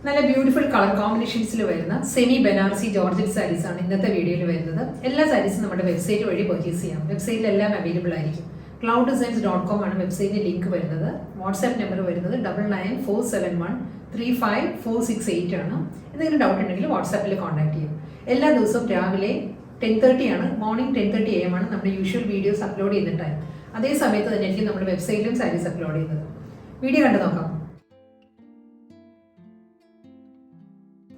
നല്ല beautiful colour കോമ്പിനേഷൻസിൽ വരുന്ന semi Banarasi georgette saris ആണ് ഇന്നത്തെ വീഡിയോയിൽ വരുന്നത്. എല്ലാ സാരീസും നമ്മുടെ വെബ്സൈറ്റ് വഴി പർച്ചേസ് ചെയ്യാം. വെബ്സൈറ്റിൽ എല്ലാം അവൈലബിൾ ആയിരിക്കും. clouddesigns.com ആണ് വെബ്സൈറ്റിന്റെ ലിങ്ക് വരുന്നത്. വാട്സ്ആപ്പ് നമ്പർ വരുന്നത് 9947135468 ആണ്. എന്തെങ്കിലും ഡൗട്ട് ഉണ്ടെങ്കിൽ വാട്സാപ്പിൽ കോൺടാക്ട് ചെയ്യും. എല്ലാ ദിവസവും രാവിലെ 10:30 ആണ്, മോർണിംഗ് 10:30 AM ആണ് നമ്മുടെ യൂഷ്വൽ വീഡിയോസ് അപ്ലോഡ് ചെയ്യുന്ന ടൈം. അതേ സമയത്ത് തന്നെയായിരിക്കും നമ്മുടെ വെബ്സൈറ്റിലും സാരീസ് അപ്ലോഡ് ചെയ്യുന്നത്. വീഡിയോ കണ്ടു നോക്കാം.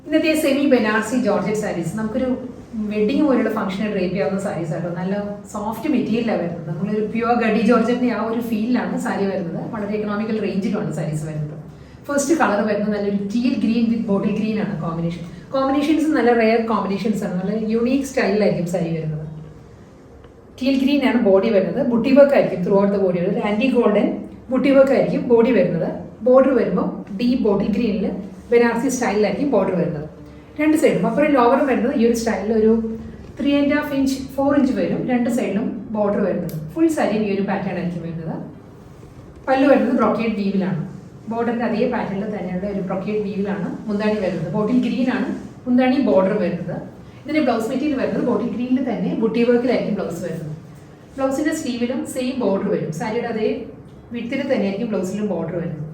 ഇന്നത്തെ സെമി ബനാറസി ജോർജറ്റ് സാരീസ് നമുക്കൊരു വെഡിങ് പോലുള്ള ഫംഗ്ഷന് ഡ്രേപ്പ് ചെയ്യാവുന്ന സാരീസ് ആട്ടോ. നല്ല സോഫ്റ്റ് മെറ്റീരിയലാണ് വരുന്നത്. നമ്മളൊരു പ്യുവർ ഗഡി ജോർജറ്റിന്റെ ആ ഒരു ഫീലിലാണ് സാരി വരുന്നത്. വളരെ എക്കണോമിക്കൽ റേഞ്ചിലുമാണ് സാരീസ് വരുന്നത്. ഫസ്റ്റ് കളർ വരുന്നത് നല്ലൊരു teal green with bottle green ആണ് കോമ്പിനേഷൻസ് നല്ല റെയർ കോമ്പിനേഷൻസ് ആണ്. നല്ല യുണീക്ക് സ്റ്റൈലിലായിരിക്കും സാരി വരുന്നത്. ടീൽ ഗ്രീൻ ആണ് ബോഡി വരുന്നത്. ബുട്ടി വർക്ക് ആയിരിക്കും ത്രൂ ഔട്ട് ദ ബോഡി. ഒരു ആന്റി ഗോൾഡൻ ബുട്ടി വർക്ക് ആയിരിക്കും ബോഡി വരുന്നത്. ബോർഡർ വരുമ്പോൾ ഡീപ് ബോട്ടിൽ ഗ്രീനിൽ ബനാറസി സ്റ്റൈലിലായിരിക്കും ബോർഡർ വരുന്നത്. രണ്ട് സൈഡും അപ്പുറം ലോവറും വരുന്നത് ഈ ഒരു സ്റ്റൈലിൽ ഒരു 3.5 ഇഞ്ച് 4 ഇഞ്ച് വരും. രണ്ട് സൈഡിലും ബോർഡർ വരുന്നത്. ഫുൾ സാരിയും ഈ ഒരു പാറ്റേൺ ആയിരിക്കും വരുന്നത്. പല്ലു വരുന്നത് ബ്രൊക്കേഡ് വീവിലാണ്. ബോർഡറിന്റെ അതേ പാറ്റേണിൽ തന്നെയുള്ള ഒരു ബ്രൊക്കേഡ് വീവിലാണ് മുന്താണി വരുന്നത്. ബോട്ടിൽ ഗ്രീൻ ആണ് മുന്താണി ബോർഡർ വരുന്നത്. ഇതിന്റെ ബ്ലൗസ് മെറ്റീരിയൽ വരുന്നത് ബോട്ടിൽ ഗ്രീനിൽ തന്നെ ബുട്ടി വർക്കിലായിരിക്കും ബ്ലൗസ് വരുന്നത്. ബ്ലൗസിന്റെ സ്ലീവിലും സെയിം ബോർഡർ വരും. സാരിയുടെ അതേ വിഡ്ത്തിൽ തന്നെയായിരിക്കും ബ്ലൗസിലും ബോർഡർ വരുന്നത്.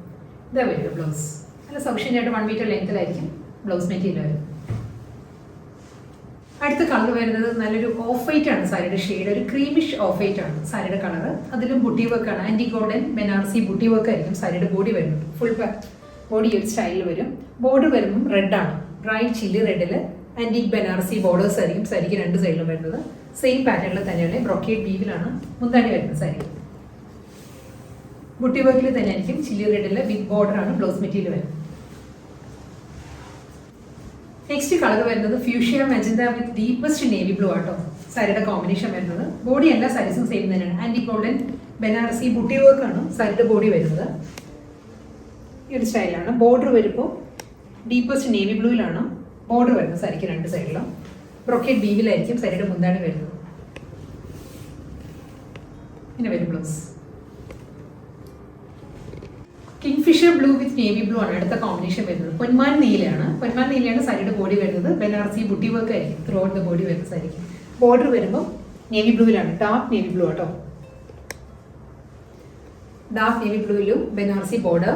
ഇതാ വരും ബ്ലൗസ്. നല്ല സഫീഷ്യൻ്റ് 1 മീറ്റർ ലെങ്ത്തിലായിരിക്കും ബ്ലൗസ് മെറ്റീരിയൽ വരും. അടുത്ത കളർ വരുന്നത് നല്ലൊരു ഓഫ് വൈറ്റ് ആണ് സാരിയുടെ ഷെയ്ഡ്. ഒരു ക്രീമിഷ് ഓഫ് വൈറ്റ് ആണ് സാരിയുടെ കളർ. അതിലും ബുട്ടി വർക്ക് ആണ്. ആന്റി ഗോൾഡൻ ബനാറസി ബുട്ടി വർക്ക് ആയിരിക്കും സാരിയുടെ ബോഡി വരുന്നത്. ഫുൾ ബോഡി ഒരു സ്റ്റൈലിൽ വരും. ബോർഡർ വരുമ്പം റെഡ് ആണ്. ബ്രൈറ്റ് ചില്ലി റെഡിൽ ആന്റിക് ബനാറസി ബോർഡേഴ്സ് ആയിരിക്കും സാരിക്ക് രണ്ട് സൈഡിലും വരുന്നത്. സെയിം പാറ്റേണിൽ തന്നെയാണ് ബ്രൊക്കേഡ് വീവിലാണ് മുന്താണി വരുന്നത്. സാരി ബുട്ടി വർക്കിൽ തന്നെ ആയിരിക്കും ചില്ലി റെഡിൽ വിത്ത് ബോർഡർ ആണ് ബ്ലൗസ് മെറ്റീരിയൽ വരുന്നത്. നെക്സ്റ്റ് കളർ വരുന്നത് fuchsia magenta with deepest navy blue ആട്ടോ സാരിയുടെ കോമ്പിനേഷൻ വരുന്നത്. ബോഡി എല്ലാ സാരീസും സെയിം തന്നെയാണ്. ആന്റി ഗോൾഡൻ ബനാറസി ബുട്ടി വർക്ക് ആണ് സാരിയുടെ ബോഡി വരുന്നത്. ഈ ഒരു സ്റ്റൈലാണ്. ബോർഡർ വരുമ്പോൾ ഡീപ്പസ്റ്റ് നേവി ബ്ലൂയിലാണ് ബോർഡർ വരുന്നത്. സാരിക്ക് രണ്ട് സൈഡിലും ബ്രൊക്കേഡ് ബീവിലായിരിക്കും സാരിയുടെ മുന്താണി വരുന്നത്. പിന്നെ വരും blouse. Kingfisher blue with navy blue ആണ് അടുത്ത കോമ്പിനേഷൻ വരുന്നത്. പൊന്മാൻ നീലയാണ് സാരിയുടെ ബോഡി വരുന്നത്. ബനാറസി ബുട്ടി വർക്ക് ആയിരിക്കും ത്രൂ ഔട്ട് ദ ബോഡി വരുന്ന സാരിക്ക്. ബോർഡർ വരുമ്പോൾ നേവി ബ്ലൂവിലാണ്. ഡാർക്ക് നേവി ബ്ലൂ ആട്ടോ. ഡാർക്ക് നേവി ബ്ലൂവിലും ബനാറസി ബോർഡർ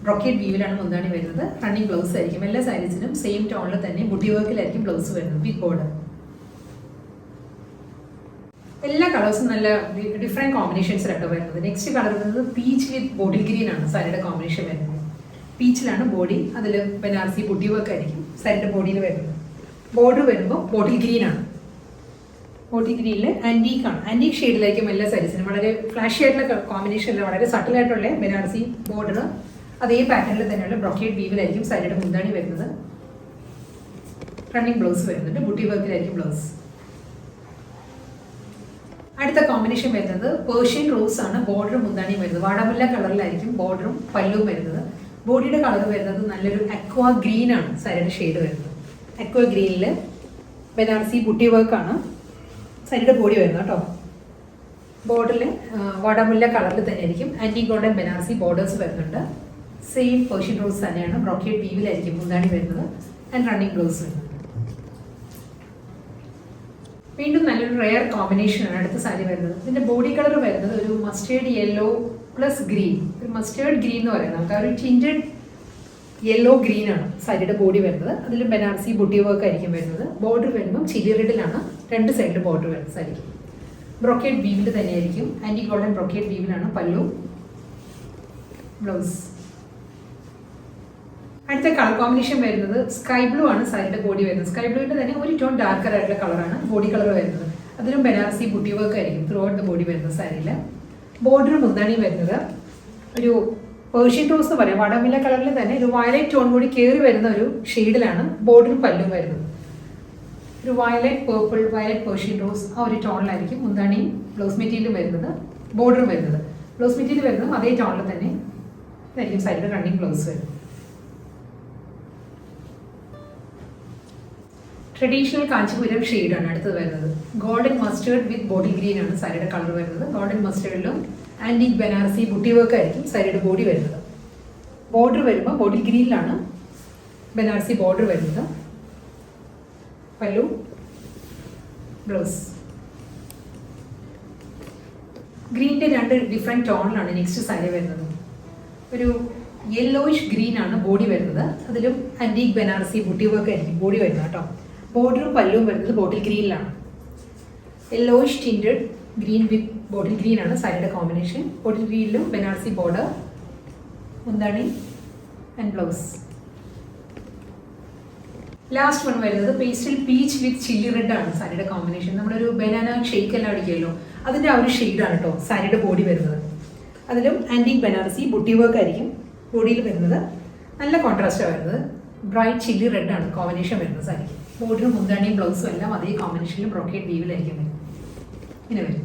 ബ്രൊക്കേഡ് വീവിലാണ് മുന്താണി വരുന്നത്. റണ്ണിങ് ബ്ലൗസ് ആയിരിക്കും. എല്ലാ സാരീസിനും സെയിം ടോണിൽ തന്നെ ബുട്ടി വർക്കിലായിരിക്കും ബ്ലൗസ് വരുന്നത് വിത്ത് ബോർഡർ. എല്ലാ കളേഴ്സും നല്ല ഡിഫറെൻറ്റ് കോമ്പിനേഷൻസിലാട്ടോ വരുന്നത്. നെക്സ്റ്റ് കളർ വരുന്നത് പീച്ച് വിത്ത് ബോട്ടിൽ ഗ്രീൻ ആണ് സാരിയുടെ കോമ്പിനേഷൻ വരുന്നത്. പീച്ചിലാണ് ബോഡി. അതിൽ ബനാറസി ബുട്ടി വർക്ക് ആയിരിക്കും സാരിയുടെ ബോഡിയിൽ വരുന്നത്. ബോർഡർ വരുമ്പോൾ ബോട്ടിൽ ഗ്രീൻ ആണ്. ബോട്ടിൽ ഗ്രീനിൽ ആൻറ്റീക്ക് ആണ്. ആൻറ്റീക്ക് ഷെയ്ഡിലായിരിക്കും എല്ലാ സാരീസിനും. വളരെ ഫ്ലാഷി ആയിട്ടുള്ള കോമ്പിനേഷനിൽ വളരെ സട്ടിലായിട്ടുള്ള ബനാറസി ബോർഡർ അതേ പാറ്റേണിൽ തന്നെയുള്ള ബ്രൊക്കേഡ് വീവിലായിരിക്കും സാരിയുടെ മുന്താണി വരുന്നത്. റണ്ണിങ് ബ്ലൗസ് വരുന്നുണ്ട്. ബുട്ടി വർക്കിലായിരിക്കും ബ്ലൗസ്. അടുത്ത കോമ്പിനേഷൻ വരുന്നത് പേർഷ്യൻ റോസ് ആണ്. ബോർഡറും മുന്താണിയും വരുന്നത്. വാടാമുല്ല കളറിലായിരിക്കും ബോർഡറും പല്ലുവും വരുന്നത്. ബോഡിയുടെ കളർ വരുന്നത് നല്ലൊരു അക്വാ ഗ്രീൻ ആണ് സാരിയുടെ ഷെയ്ഡ് വരുന്നത്. അക്വാ ഗ്രീനിൽ ബനാറസി ബുട്ടി വർക്ക് ആണ് സാരിയുടെ ബോഡി വരുന്നത് കേട്ടോ. ബോർഡറിൽ വാടാമുല്ല കളറിൽ തന്നെയായിരിക്കും ആന്റി ഗോൾഡൻ ബനാറസി ബോർഡേഴ്സ് വരുന്നുണ്ട്. സെയിം പേർഷ്യൻ റോസ് തന്നെയാണ്. ബ്രൊക്കേഡ് വീവിലായിരിക്കും മുന്താണി വരുന്നത്. ആൻഡ് റണ്ണിങ് ബ്ലൗസ് വരുന്നത്. വീണ്ടും നല്ലൊരു റെയർ കോമ്പിനേഷനാണ് അടുത്ത സാരി വരുന്നത്. ഇതിന്റെ ബോഡി കളർ വരുന്നത് ഒരു മസ്റ്റേർഡ് യെല്ലോ പ്ലസ് ഗ്രീൻ. ഒരു മസ്റ്റേർഡ് ഗ്രീൻ എന്ന് പറയുന്നത് നമുക്ക് ആ ഒരു ടിൻറ്റഡ് യെല്ലോ ഗ്രീൻ ആണ് സാരിയുടെ ബോഡി വരുന്നത്. അതിൽ ബനാറസി ബുട്ടി വർക്ക് ആയിരിക്കും വരുന്നത്. ബോർഡർ വരുമ്പം ചില്ലി റെഡിലാണ് രണ്ട് സൈഡിൽ ബോർഡർ വരുന്നത് സാരിക്ക്. ബ്രൊക്കേഡ് വീവിൽ തന്നെയായിരിക്കും. ആന്റി ഗോൾഡൻ ബ്രൊക്കേഡ് വീവിലാണ് പല്ലു. ബ്ലൗസ്. അടുത്ത കളർ കോമ്പിനേഷൻ വരുന്നത് സ്കൈ ബ്ലൂ ആണ് സാരിയുടെ ബോഡി വരുന്നത്. സ്കൈ ബ്ലൂവിന്റെ തന്നെ ഒരു ടോൺ ഡാർക്കർ ആയിട്ടുള്ള കളറാണ് ബോഡി കളർ വരുന്നത്. അതിലും ബനാറസി ബുട്ടി വർക്ക് ആയിരിക്കും ത്രൂ ഔട്ട് ദ ബോഡി വരുന്നത് സാരിയിൽ. ബോർഡർ മുന്താണി വരുന്നത് ഒരു പേർഷ്യൻ റോസ് എന്ന് പറയാം. വടമില്ല കളറിൽ തന്നെ ഒരു വയലറ്റ് ടോൺ കൂടി കയറി വരുന്ന ഒരു ഷെയ്ഡിലാണ് ബോർഡറും പല്ലും വരുന്നത്. ഒരു violet purple violet Persian rose ആ ഒരു ടോണിലായിരിക്കും മുന്താണിയും ബ്ലൗസ് മെറ്റീരിയലും വരുന്നത്. ബോർഡറും വരുന്നത്. ബ്ലൗസ് മെറ്റീരിയൽ വരുന്നതും അതേ ടോണിൽ തന്നെ ഇതായിരിക്കും സാരിയുടെ റണ്ണിങ് ബ്ലൗസ് വരുന്നത്. ട്രഡീഷണൽ കാഞ്ചീപുരം ഷെയ്ഡാണ് അടുത്തത് വരുന്നത്. Golden mustard with bottle green ആണ് സാരിയുടെ കളർ വരുന്നത്. ഗോൾഡൻ മസ്റ്റേർഡിലും ആന്റിക് ബനാറസി ബുട്ടി വർക്ക് ആയിരിക്കും സാരിയുടെ ബോഡി വരുന്നത്. ബോർഡർ വരുമ്പോൾ ബോട്ടിൽ ഗ്രീനിലാണ് ബനാറസി ബോർഡർ വരുന്നത്. പല്ലു, ബ്ലൗസ്. ഗ്രീനിൻ്റെ 2 ഡിഫറെൻറ്റ് ടോണിലാണ് നെക്സ്റ്റ് സാരി വരുന്നത്. ഒരു യെല്ലോയിഷ് ഗ്രീൻ ആണ് ബോഡി വരുന്നത്. അതിലും ആൻറ്റീക് ബനാറസി ബുട്ടി വർക്ക് ആയിരിക്കും ബോഡി വരുന്നത് കേട്ടോ. ബോർഡറും പല്ലുവും വരുന്നത് ബോട്ടിൽ ഗ്രീനിലാണ്. Yellowish tinted green with bottle green ആണ് സാരിയുടെ കോമ്പിനേഷൻ. ബോട്ടിൽ ഗ്രീനിലും ബനാറസി ബോർഡർ, മുന്താണി ആൻഡ് ബ്ലൗസ്. ലാസ്റ്റ് വൺ വരുന്നത് pastel peach with chilli red ആണ് സാരിയുടെ കോമ്പിനേഷൻ. നമ്മളൊരു ബനാന ഷെയ്ക്ക് എല്ലാം അടിക്കുമല്ലോ, അതിൻ്റെ ആ ഒരു ഷെയ്ഡാണ് കേട്ടോ സാരിയുടെ ബോഡി വരുന്നത്. അതിലും ആൻറ്റീക് ബനാറസി ബുട്ടി വർക്ക് ആയിരിക്കും ബോഡിയിൽ വരുന്നത്. നല്ല കോൺട്രാസ്റ്റാണ് വരുന്നത്. ബ്രൈറ്റ് ചില്ലി റെഡ് ആണ് കോമ്പിനേഷൻ വരുന്നത് സാരിക്ക്. ബോർഡറും മുന്താണിയും ബ്ലൗസും എല്ലാം അതേ കോമ്പിനേഷനിലും ബ്രോക്കേഡ് വീവിലായിരിക്കും ഇങ്ങനെ വരും.